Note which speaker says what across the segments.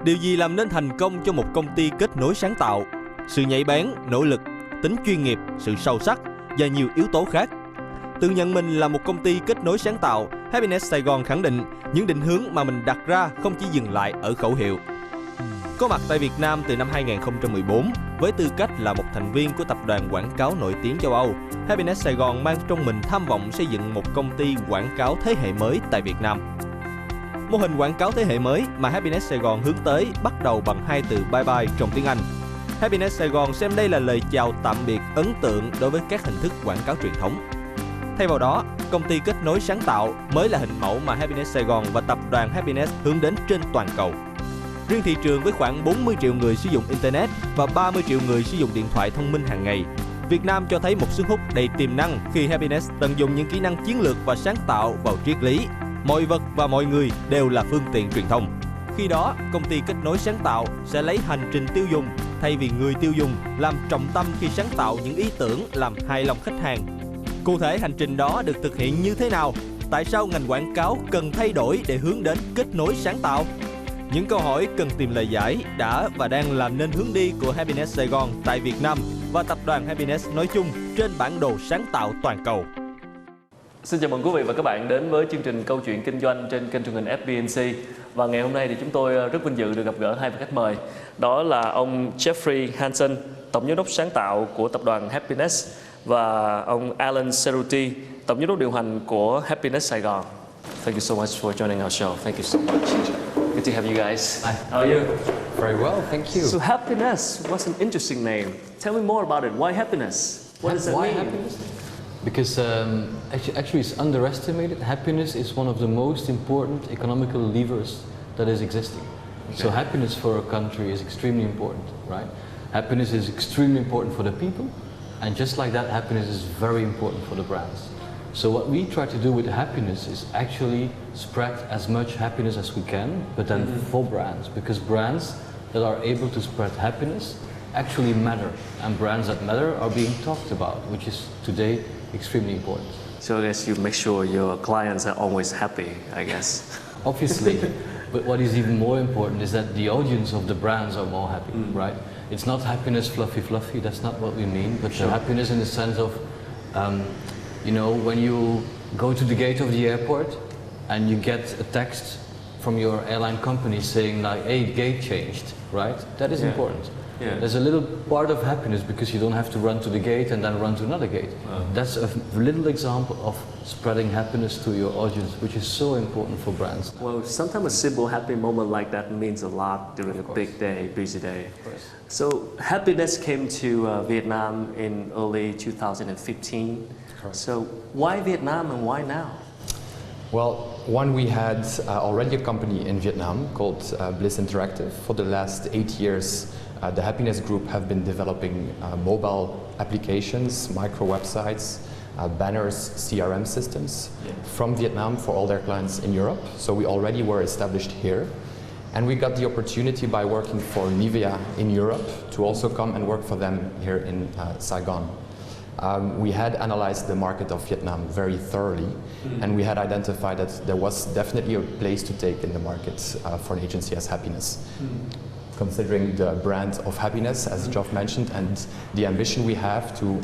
Speaker 1: Điều gì làm nên thành công cho một công ty kết nối sáng tạo? Sự nhạy bén, nỗ lực, tính chuyên nghiệp, sự sâu sắc và nhiều yếu tố khác. Tự nhận mình là một công ty kết nối sáng tạo, Happiness Saigon khẳng định những định hướng mà mình đặt ra không chỉ dừng lại ở khẩu hiệu. Có mặt tại Việt Nam từ năm 2014, với tư cách là một thành viên của tập đoàn quảng cáo nổi tiếng châu Âu, Happiness Saigon mang trong mình tham vọng xây dựng một công ty quảng cáo thế hệ mới tại Việt Nam. Mô hình quảng cáo thế hệ mới mà Happiness Saigon hướng tới bắt đầu bằng hai từ bye bye trong tiếng Anh. Happiness Saigon xem đây là lời chào tạm biệt ấn tượng đối với các hình thức quảng cáo truyền thống. Thay vào đó, công ty kết nối sáng tạo mới là hình mẫu mà Happiness Saigon và tập đoàn Happiness hướng đến trên toàn cầu. Riêng thị trường với khoảng 40 triệu người sử dụng Internet và 30 triệu người sử dụng điện thoại thông minh hàng ngày, Việt Nam cho thấy một sức hút đầy tiềm năng khi Happiness tận dụng những kỹ năng chiến lược và sáng tạo vào triết lý. Mọi vật và mọi người đều là phương tiện truyền thông. Khi đó, công ty kết nối sáng tạo sẽ lấy hành trình tiêu dùng thay vì người tiêu dùng làm trọng tâm khi sáng tạo những ý tưởng làm hài lòng khách hàng. Cụ thể hành trình đó được thực hiện như thế nào? Tại sao ngành quảng cáo cần thay đổi để hướng đến kết nối sáng tạo? Những câu hỏi cần tìm lời giải đã và đang làm nên hướng đi của Happiness Saigon tại Việt Nam và tập đoàn Happiness nói chung trên bản đồ sáng tạo toàn cầu.
Speaker 2: Xin chào mừng quý vị và các bạn đến với chương trình Câu chuyện kinh doanh trên kênh truyền hình FBNC. Và ngày hôm nay thì chúng tôi rất vinh dự được gặp gỡ hai vị khách mời. Đó là ông Geoffrey Hantson, tổng giám đốc sáng tạo của tập đoàn Happiness, và ông Cerutti, tổng giám đốc điều hành của Happiness Saigon. Thank you so much for joining our show. Thank you so much. Good to have you guys.
Speaker 3: Hi.
Speaker 2: How are you?
Speaker 3: Very well, thank you.
Speaker 2: So Happiness, what's an interesting name? Tell me more about it. Why Happiness? What does that
Speaker 3: Why
Speaker 2: mean?
Speaker 3: happiness? Because actually it's underestimated. Happiness is one of the most important economical levers that is existing. Okay. So happiness for a country is extremely important, right? Happiness is extremely important for the people, and just like that, happiness is very important for the brands. So what we try to do with happiness is actually spread as much happiness as we can, but then for brands, because brands that are able to spread happiness actually matter, and brands that matter are being talked about, which is today extremely important.
Speaker 2: So I guess you make sure your clients are always happy, I guess.
Speaker 3: Obviously, but what is even more important is that the audience of the brands are more happy, right? It's not happiness fluffy, that's not what we mean, but the happiness in the sense of, you know, when you go to the gate of the airport and you get a text from your airline company saying like, hey, gate changed, right? That is important. Yeah. There's a little part of happiness because you don't have to run to the gate and then run to another gate. That's a little example of spreading happiness to your audience, which is so important for brands.
Speaker 2: Well, sometimes a simple happy moment like that means a lot during a big day, busy day. So happiness came to Vietnam in early 2015. Correct. So why Vietnam and why now?
Speaker 4: Well, one, we had already a company in Vietnam called Bliss Interactive. For the last 8 years, the Happiness Group have been developing mobile applications, micro websites, banners, CRM systems from Vietnam for all their clients in Europe. So we already were established here. And we got the opportunity by working for Nivea in Europe to also come and work for them here in Saigon. We had analyzed the market of Vietnam very thoroughly, and we had identified that there was definitely a place to take in the market for an agency as Happiness. Considering the brand of Happiness, as Geoff mentioned, and the ambition we have to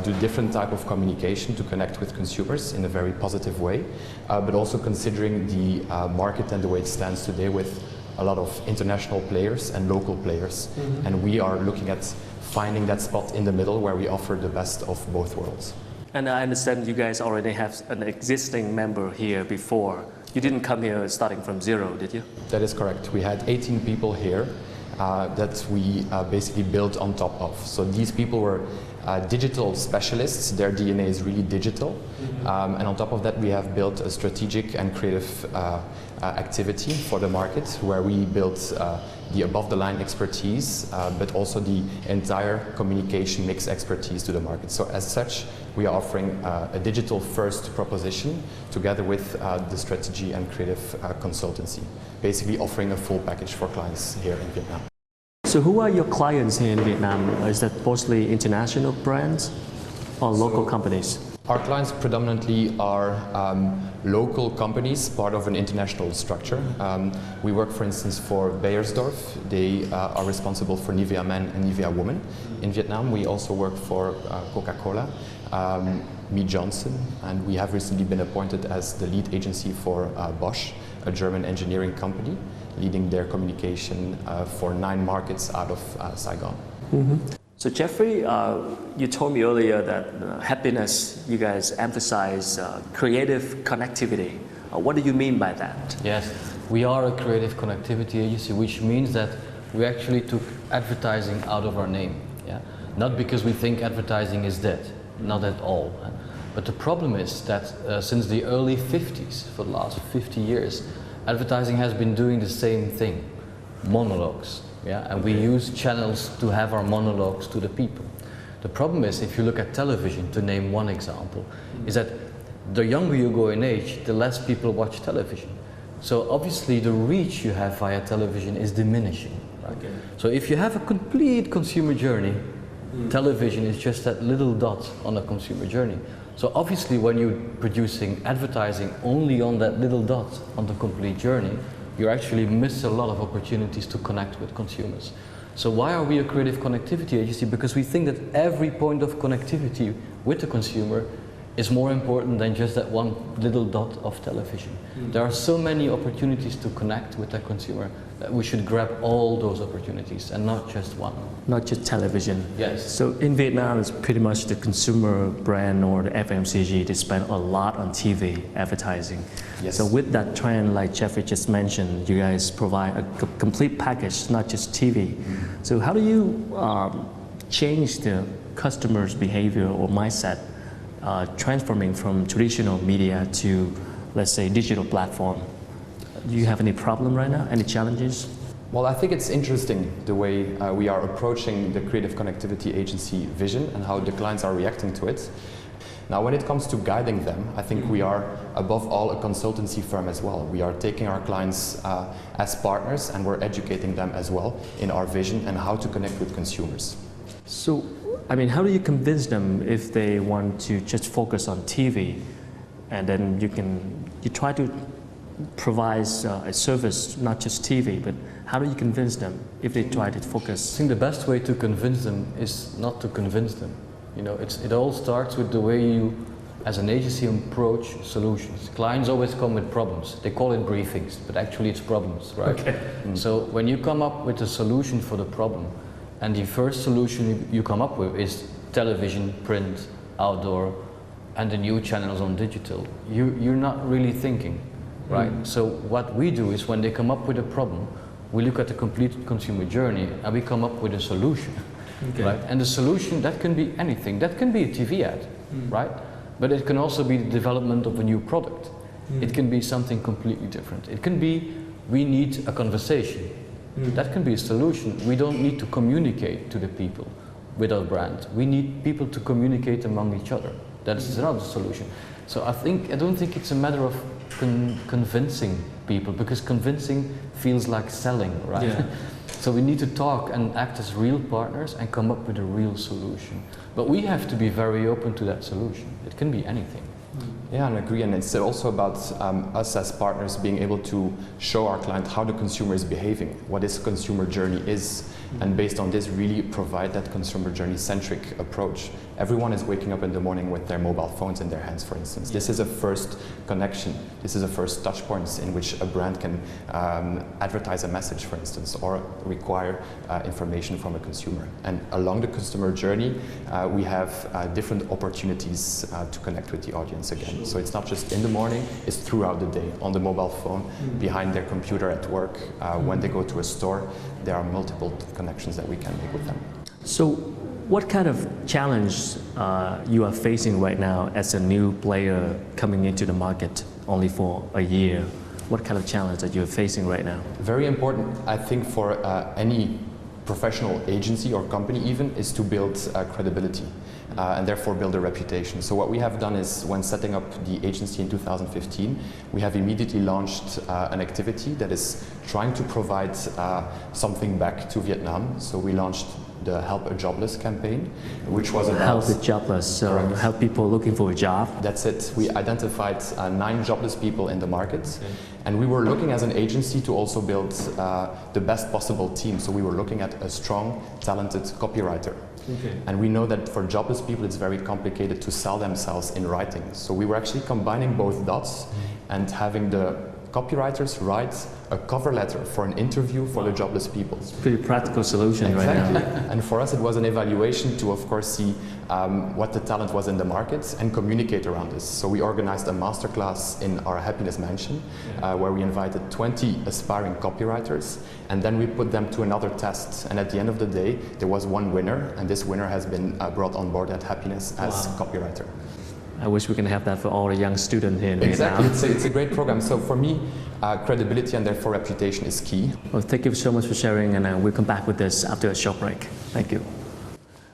Speaker 4: do different type of communication to connect with consumers in a very positive way, but also considering the market and the way it stands today with a lot of international players and local players, and we are looking at finding that spot in the middle where we offer the best of both worlds.
Speaker 2: And I understand you guys already have an existing member here before. You didn't come here starting from zero, did you?
Speaker 4: That is correct. We had 18 people here that we basically built on top of. So these people were digital specialists. Their DNA is really digital. And on top of that, we have built a strategic and creative activity for the market where we built the above-the-line expertise, but also the entire communication mix expertise to the market. So as such, we are offering a digital-first proposition together with the strategy and creative consultancy, basically offering a full package for clients here in Vietnam.
Speaker 2: So who are your clients here in Vietnam? Is that mostly international brands or local companies?
Speaker 4: Our clients predominantly are local companies, part of an international structure. We work, for instance, for Beiersdorf. They are responsible for Nivea Men and Nivea Women. In Vietnam, we also work for Coca-Cola, Mead Johnson, and we have recently been appointed as the lead agency for Bosch, a German engineering company, leading their communication for 9 markets out of Saigon.
Speaker 2: So Geoffrey, you told me earlier that happiness, you guys emphasize creative connectivity. What do you mean by that?
Speaker 3: Yes, we are a creative connectivity agency, which means that we actually took advertising out of our name. Yeah? Not because we think advertising is dead, not at all. But the problem is that since the early 50s, for the last 50 years, advertising has been doing the same thing, monologues. Yeah, and we use channels to have our monologues to the people. The problem is, if you look at television, to name one example, is that the younger you go in age, the less people watch television. So obviously the reach you have via television is diminishing. Right? Okay. So if you have a complete consumer journey, television is just that little dot on a consumer journey. So obviously when you're producing advertising only on that little dot on the complete journey, you actually miss a lot of opportunities to connect with consumers. So why are we a creative connectivity agency? Because we think that every point of connectivity with the consumer is more important than just that one little dot of television. There are so many opportunities to connect with the consumer that we should grab all those opportunities and not just one.
Speaker 2: Not just television.
Speaker 3: Yes.
Speaker 2: So in Vietnam, it's pretty much the consumer brand or the FMCG, they spend a lot on TV advertising.
Speaker 4: Yes.
Speaker 2: So with that trend, like Geoffrey just mentioned, you guys provide a complete package, not just TV. So how do you change the customer's behavior or mindset, transforming from traditional media to, let's say, digital platform? Do you have any problem right now? Any challenges?
Speaker 4: Well, I think it's interesting the way we are approaching the creative connectivity agency vision and how the clients are reacting to it. Now, when it comes to guiding them, I think we are above all a consultancy firm as well. We are taking our clients as partners and we're educating them as well in our vision and how to connect with consumers.
Speaker 2: So, I mean, how do you convince them if they want to just focus on TV, and then you try to provide a service, not just TV, but how do you convince them if they try to focus?
Speaker 3: I think the best way to convince them is not to convince them. You know, it all starts with the way you, as an agency, approach solutions. Clients always come with problems. They call it briefings, but actually it's problems, right?
Speaker 2: Okay.
Speaker 3: So when you come up with a solution for the problem, and the first solution you come up with is television, print, outdoor, and the new channels on digital, you're not really thinking, right? So what we do is when they come up with a problem, we look at the complete consumer journey and we come up with a solution, right? And the solution, that can be anything. That can be a TV ad, right? But it can also be the development of a new product. It can be something completely different. It can be, we need a conversation. That can be a solution. We don't need to communicate to the people with our brand. We need people to communicate among each other. That's another solution. So I don't think it's a matter of convincing people, because convincing feels like selling, right? Yeah. So we need to talk and act as real partners and come up with a real solution. But we have to be very open to that solution. It can be anything.
Speaker 4: Yeah, I agree, and it's also about us as partners being able to show our client how the consumer is behaving, what this consumer journey is, and based on this really provide that consumer journey-centric approach. Everyone is waking up in the morning with their mobile phones in their hands, for instance. This is a first connection. This is a first touch point in which a brand can advertise a message, for instance, or require information from a consumer. And along the customer journey, we have different opportunities to connect with the audience again. So it's not just in the morning, it's throughout the day, on the mobile phone, behind their computer at work, when they go to a store. There are multiple connections that we can make with them.
Speaker 2: So what kind of challenge you are facing right now as a new player coming into the market only for a year? What kind of challenge that you're facing right now?
Speaker 4: Very important, I think, for any professional agency or company even, is to build credibility and therefore build a reputation. So what we have done is, when setting up the agency in 2015, we have immediately launched an activity that is trying to provide something back to Vietnam. So we launched the Help a Jobless campaign, which was about
Speaker 2: Help the jobless, so
Speaker 4: Correct.
Speaker 2: help people looking for a job.
Speaker 4: That's it. We identified 9 jobless people in the market, and we were looking as an agency to also build the best possible team. So we were looking at a strong, talented copywriter.
Speaker 2: Okay.
Speaker 4: And we know that for jobless people it's very complicated to sell themselves in writing. So we were actually combining both dots and having the copywriters write a cover letter for an interview for the jobless people.
Speaker 2: Pretty practical solution
Speaker 4: Exactly.
Speaker 2: right now.
Speaker 4: And for us it was an evaluation to of course see what the talent was in the market and communicate around this. So we organized a masterclass in our Happiness Mansion where we invited 20 aspiring copywriters, and then we put them to another test, and at the end of the day there was one winner, and this winner has been brought on board at Happiness as copywriter.
Speaker 2: I wish we can have that for all the young students here in
Speaker 4: Exactly,
Speaker 2: Vietnam.
Speaker 4: it's a great program. So for me, credibility and therefore reputation is key.
Speaker 2: Well, thank you so much for sharing, and we'll come back with this after a short break. Thank you.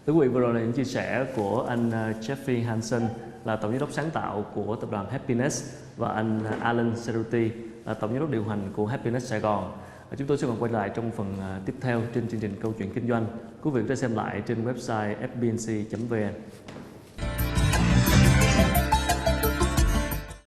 Speaker 2: Thưa quý vị, vừa rồi là những chia sẻ của anh Geoffrey Hantson, là tổng giám đốc sáng tạo của tập đoàn Happiness, và anh Alan Cerutti, là tổng giám đốc điều hành của Happiness Saigon. Chúng tôi sẽ còn quay lại trong phần tiếp theo trên chương trình Câu chuyện Kinh doanh. Quý vị có thể xem lại trên website fbnc.vn.